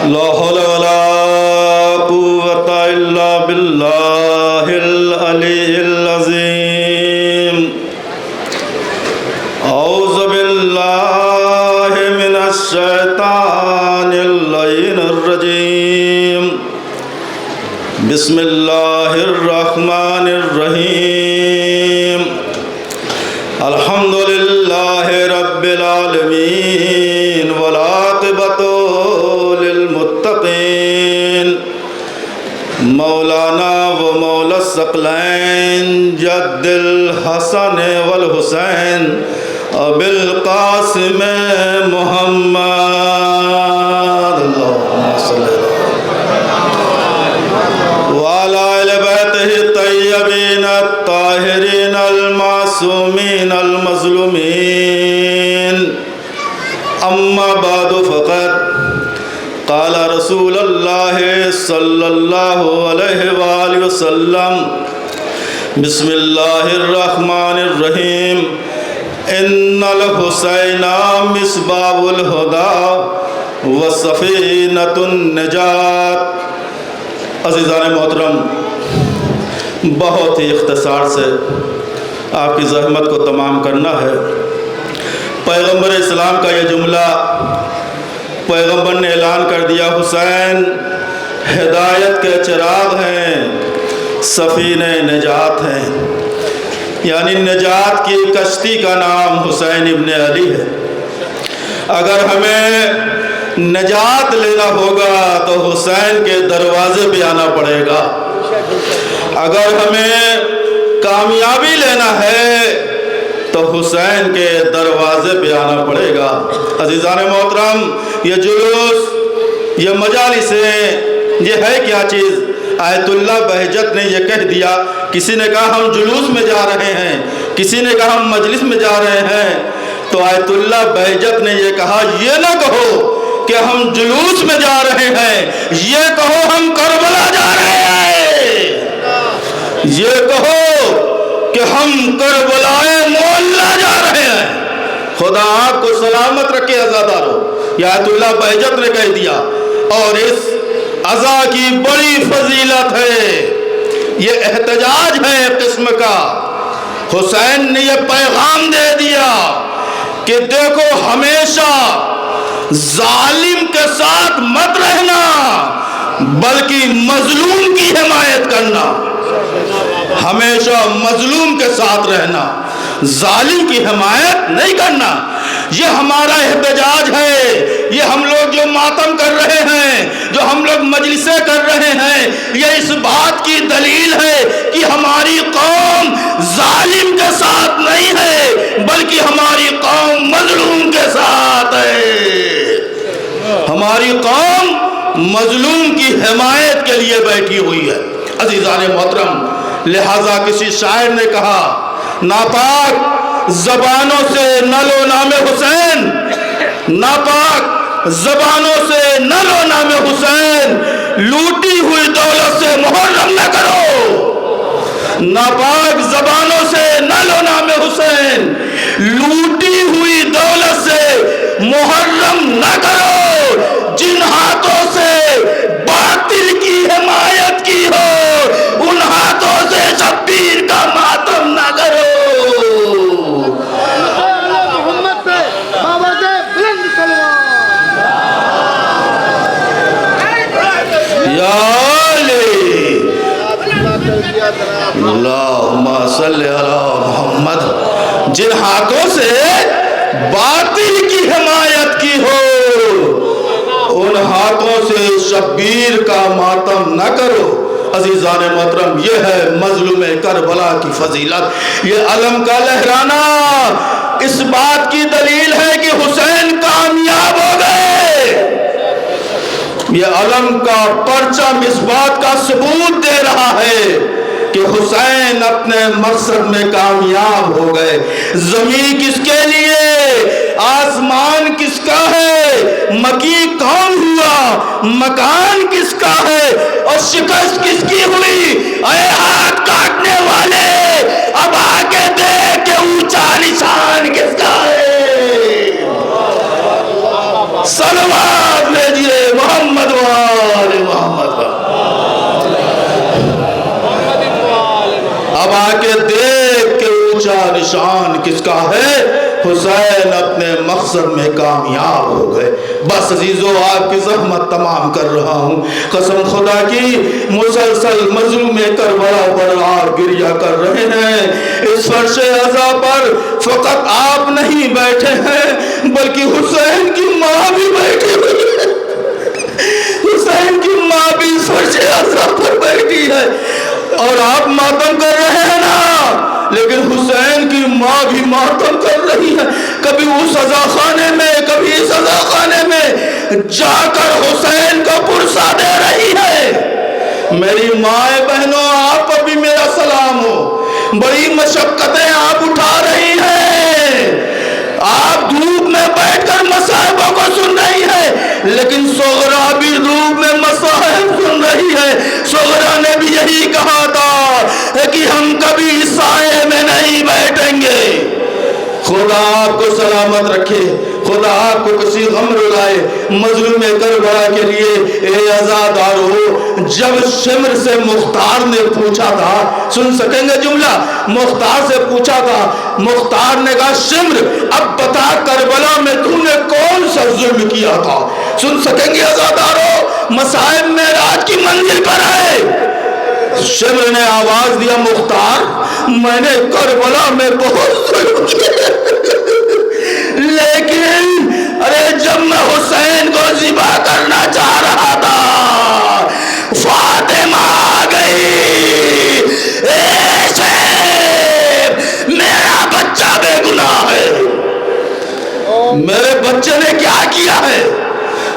لا حول ولا قوة إلا بالله العلي العظيم أعوذ بالله من الشيطان اللعين الرجيم بسم الله الرحمن الرحيم الحمد لله رب العالمين والعاقبة للمتقين مولانا ومولا الثقلين جد الحسن والحسين ابو القاسم محمد اللهم صل وعلى آل بیتہ الطیبین الطاہرین المعصومین المظلومین اما بعد فقط قال رسول اللہ صلی اللہ علیہ وآلہ وسلم بسم اللہ الرحمن الرحیم ان الحسین مصباح الہدی وسفینۃ النجات۔ عزیزان محترم، بہت ہی اختصار سے آپ کی زحمت کو تمام کرنا ہے۔ پیغمبر اسلام کا یہ جملہ پیغمبر نے اعلان کر دیا، حسین ہدایت کے چراغ ہیں، سفینہ نجات ہیں، یعنی نجات کی کشتی کا نام حسین ابن علی ہے۔ اگر ہمیں نجات لینا ہوگا تو حسین کے دروازے پہ آنا پڑے گا۔ اگر ہمیں کامیابی لینا ہے تو حسین کے دروازے پہ آنا پڑے گا۔ عزیزان محترم، یہ جلوس، یہ مجالسیں، یہ ہے کیا چیز؟ آیت اللہ بہجت نے یہ کہہ دیا، کسی نے کہا ہم جلوس میں جا رہے ہیں، کسی نے کہا ہم مجلس میں جا رہے ہیں، تو آیت اللہ بہجت نے یہ کہا یہ نہ کہو کہ ہم جلوس میں جا رہے ہیں، یہ کہو ہم کربلا جا رہے ہیں، یہ کہو کہ ہم کربلائے مولا جا رہے ہیں۔ خدا آپ کو سلامت رکھے عزادارو، یہ آیت اللہ بہجت نے کہہ دیا، اور اس عزا کی بڑی فضیلت ہے، یہ احتجاج ہے ایک قسم کا۔ حسین نے یہ پیغام دے دیا کہ دیکھو ہمیشہ ظالم کے ساتھ مت رہنا بلکہ مظلوم کی حمایت کرنا، ہمیشہ مظلوم کے ساتھ رہنا، ظالم کی حمایت نہیں کرنا۔ یہ ہمارا احتجاج ہے، یہ ہم لوگ جو ماتم کر رہے ہیں، جو ہم لوگ مجلسیں کر رہے ہیں، یہ اس بات کی دلیل ہے کہ ہماری قوم ظالم کے ساتھ نہیں ہے بلکہ ہماری قوم مظلوم کے ساتھ ہے، ہماری قوم مظلوم کی حمایت کے لیے بیٹھی ہوئی ہے۔ عزیزان محترم، لہذا کسی شاعر نے کہا ناپاک زبانوں سے نہ لو نام حسین، ناپاک زبانوں سے نہ لو نام حسین، لوٹی ہوئی دولت سے محرم نہ کرو، ناپاک زبانوں سے نہ لو نام حسین، لوٹی ہوئی دولت سے محرم نہ کرو، جن ہاتھوں سے باطل کی حمایت کی ہو ان ہاتھوں سے شبیر کا ماتم نہ کرو۔ اللہم صلی علی محمد، جن ہاتھوں سے باطل کی حمایت کی ہو ان ہاتھوں سے شبیر کا ماتم نہ کرو۔ عزیزان محترم، یہ ہے مظلوم کربلا کی فضیلت، یہ علم کا لہرانا اس بات کی دلیل ہے کہ حسین کامیاب ہو گئے، یہ علم کا پرچم اس بات کا ثبوت دے رہا ہے کہ حسین اپنے مقصد میں کامیاب ہو گئے۔ زمین کس کے لیے، آسمان کس کا ہے، مکی کون ہوا، مکان کس کا ہے، اور شکست کس کی ہوئی؟ اے ہاتھ کاٹنے والے، اب آگے دیکھ کہ اونچا نشان کس کا ہے۔ صلوات بھیجئے محمد حسین اپنے مقصد میں کامیاب ہو گئے۔ بس عزیزو آپ کی زحمت تمام کر رہا ہوں، قسم خدا کی مسلسل مظلوم کربلا پر آپ گریہ کر رہے ہیں۔ اس فرش عزا پر فقط آپ نہیں بیٹھے ہیں بلکہ حسین کی ماں بھی بیٹھی ہوئی ہے، حسین کی ماں بھی فرش عزا پر بیٹھی ہے اور آپ ماتم کر رہے ہیں نا، لیکن حسین کی ماں بھی ماتم کر رہی ہے۔ کبھی اس عزا خانے میں کبھی اس عزا خانے میں جا کر حسین کا پرسہ دے رہی ہے۔ میری ماں بہنوں آپ پر بھی میرا سلام ہو، بڑی مشقتیں آپ اٹھا رہی ہیں، آپ دھوپ میں بیٹھ کر مصائبوں کو سن رہی ہے، لیکن صغرا بھی دھوپ میں مصائب سن رہی ہے۔ صغرا نے بھی یہی کہا تھا کہ ہم کبھی سائے میں نہیں بیٹھیں گے۔ خدا آپ کو سلامت رکھے، خدا آپ کو کسی غم رلائے۔ مظلوم کربلا کے لیے اے عزادارو، جب شمر سے مختار نے پوچھا تھا، سن سکیں گے جملہ، مختار سے پوچھا تھا، مختار نے کہا شمر اب بتا کربلا میں تو نے کون سا ظلم کیا تھا؟ سن سکیں گے عزادارو، مصائب معراج کی منزل پر ہے۔ شمر نے آواز دیا مختار میں نے کربلا میں بہت ظلم کیا، لیکن ارے جب میں حسین کو ذبح کرنا چاہ رہا تھا فاطمہ آ گئی، اے شیخ میرا بچہ بے گناہ ہے، میرے بچے نے کیا کیا ہے؟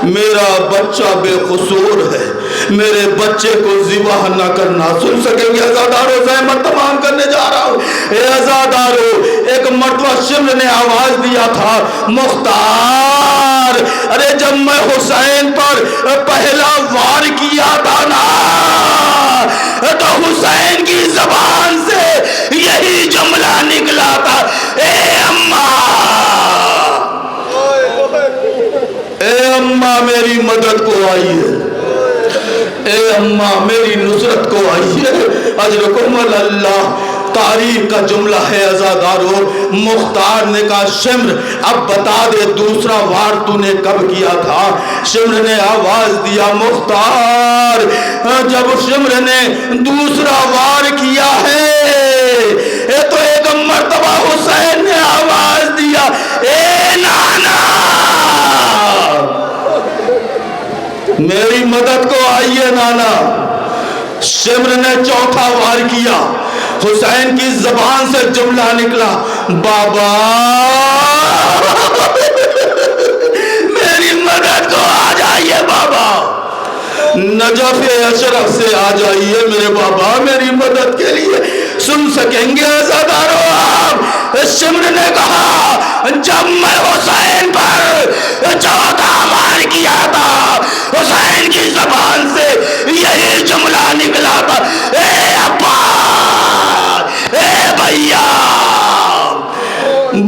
میرا بچہ بے قصور ہے، میرے بچے کو ذبح نہ کرنا۔ سن سکیں گے عزادارو، زحمت تمام کرنے جا رہا ہوں۔ اے عزادارو، ایک مرتبہ شمر نے آواز دیا تھا مختار ارے جب میں حسین پر پہلا وار کیا تھا نا تو حسین کی زبان سے یہی جملہ نکلا تھا، اے اماں، اے اماں میری مدد کو آئیے، اے اماں میری نصرت کو آئیے، اجرکم اللہ۔ تاریخ کا جملہ ہے عزادارو، مختار نے کہا شمر اب بتا دے دوسرا وار تو نے کب کیا تھا؟ شمر نے آواز دیا مختار جب شمر نے دوسرا وار کیا ہے تو ایک مرتبہ حسین نے آواز دیا اے نانا میری مدد کو آئیے نانا۔ شمر نے چوتھا وار کیا، حسین کی زبان سے جملہ نکلا بابا میری مدد کو آ جائیے بابا، نجف اشرف سے آ جائیے میرے بابا میری مدد کے لیے۔ سن سکیں گے عزادارو آپ، شمر نے کہا جب میں حسین پر چوتھا وار کیا تھا حسین کی زبان سے یہی جملہ نکلا تھا، اے ابا، اے بھیا،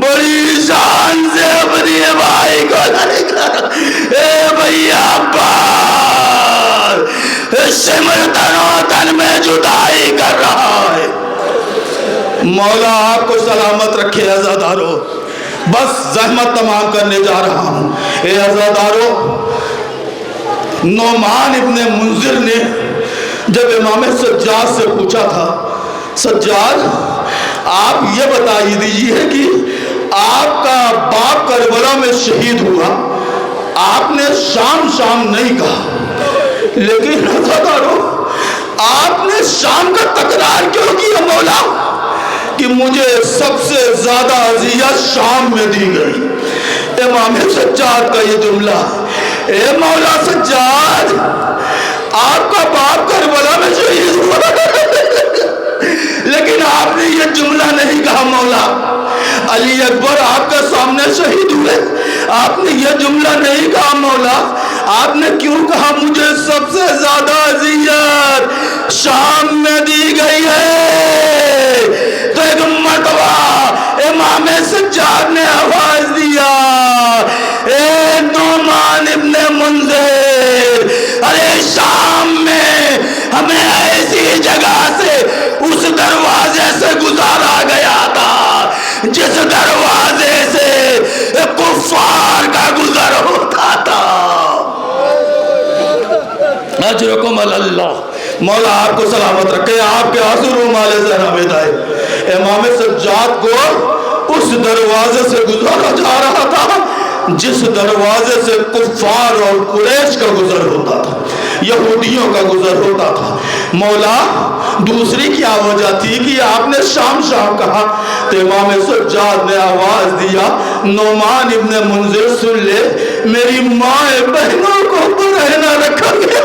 بڑی شان سے اپنی بھائی کو نکلا، اے بھیا ابا، شمر تنو تن میں جدائی کر رہا ہے۔ مولا آپ کو سلامت رکھے عزادارو، بس زحمت تمام کرنے جا رہا ہوں۔ اے عزادارو، نعمان ابن منذر نے جب امام سجاد سے پوچھا تھا سجاد آپ یہ بتائی دیجئے کہ آپ کا باپ کربلا میں شہید ہوا، آپ نے شام نہیں کہا، لیکن عزادارو آپ نے شام کا تکرار کیوں کیا مولا؟ کہ مجھے سب سے زیادہ اذیت شام میں دی گئی۔ امام سجاد کا یہ جملہ، اے مولا سجاد آپ کا باپ کربلا میں شہید ہوا لیکن آپ نے یہ جملہ نہیں کہا مولا۔ علی اکبر آپ کے سامنے شہید ہوئے، آپ نے یہ جملہ نہیں کہا مولا۔ آپ نے کیوں کہا مجھے سب سے زیادہ اذیت شام میں دی گئی ہے؟ تو ایک مرتبہ امام سجاد نے آواز دیا اے نعمان ابن منذر، ارے شام میں ہمیں ایسی جگہ سے اس دروازے سے گزارا گیا تھا جس دروازے سے اجرکم اللہ، مولا آپ کو سلامت رکھے، آپ کے حضور مال زہرا میں دائے۔ امام سجاد کو اس دروازے سے گزارا جا رہا تھا جس دروازے سے کفار اور قریش کا گزر ہوتا تھا، یہودیوں کا گزر ہوتا تھا۔ مولا دوسری کیا وجہ تھی کہ آپ نے شام شام کہا؟ تو امام سجاد نے آواز دیا، نعمان ابن منذر سن لے، میری ماں بہنوں کو برہنہ رکھا گیا،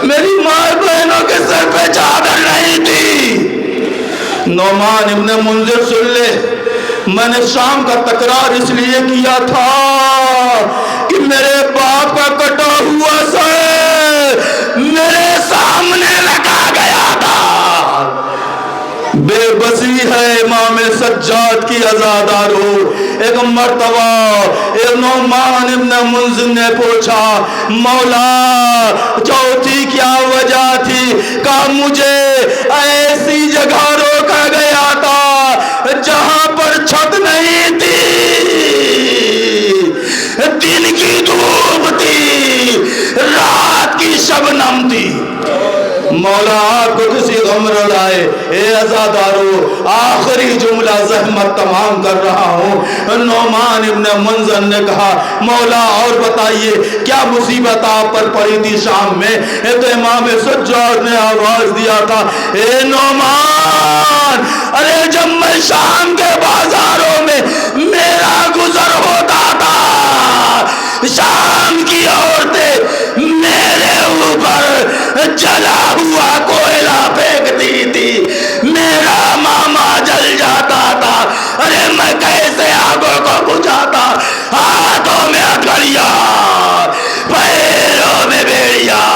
میری ماں بہنوں کے سر پہ چادر نہیں تھی۔ نعمان ابن منذر سن لے، میں نے شام کا تکرار اس لیے کیا تھا کہ میرے باپ کا کٹا ہوا سر میرے سامنے رکھا گیا تھا۔ بے بسی ہے امام سجاد کی عزادارو۔ ایک مرتبہ نعمان ابن منذر نے پوچھا، مولا چوتھی کیا وجہ تھی؟ کہا مجھے ایسی جگہ روکا گیا تھا جہاں پر چھت نہیں تھی، دن کی دھوپ تھی، رات کی شبنم تھی۔ مولا آپ کو کسی غم لائے، اے عزادارو آخری جملہ زحمت تمام کر رہا ہوں۔ نعمان ابن منذر نے کہا، مولا اور بتائیے کیا مصیبت آپ پر پڑی تھی شام میں؟ تو امام سجاد نے آواز دیا تھا، اے نعمان، ارے جب میں شام کے بازاروں میں میرا گزر ہوتا تھا، شام کی عورتیں میرے اوپر جلا ہوا کوئلہ پھینکتی تھی، میرا ماما جل جاتا تھا، ارے میں کیسے آگوں کو بجھاتا؟ ہاتھوں میں ہتھکڑیاں، پیروں میں بیڑیاں،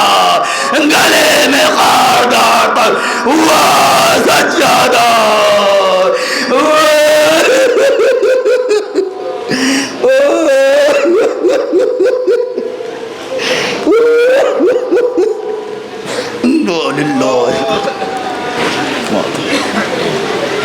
گلے میں خاردار پر ہوا سجادہ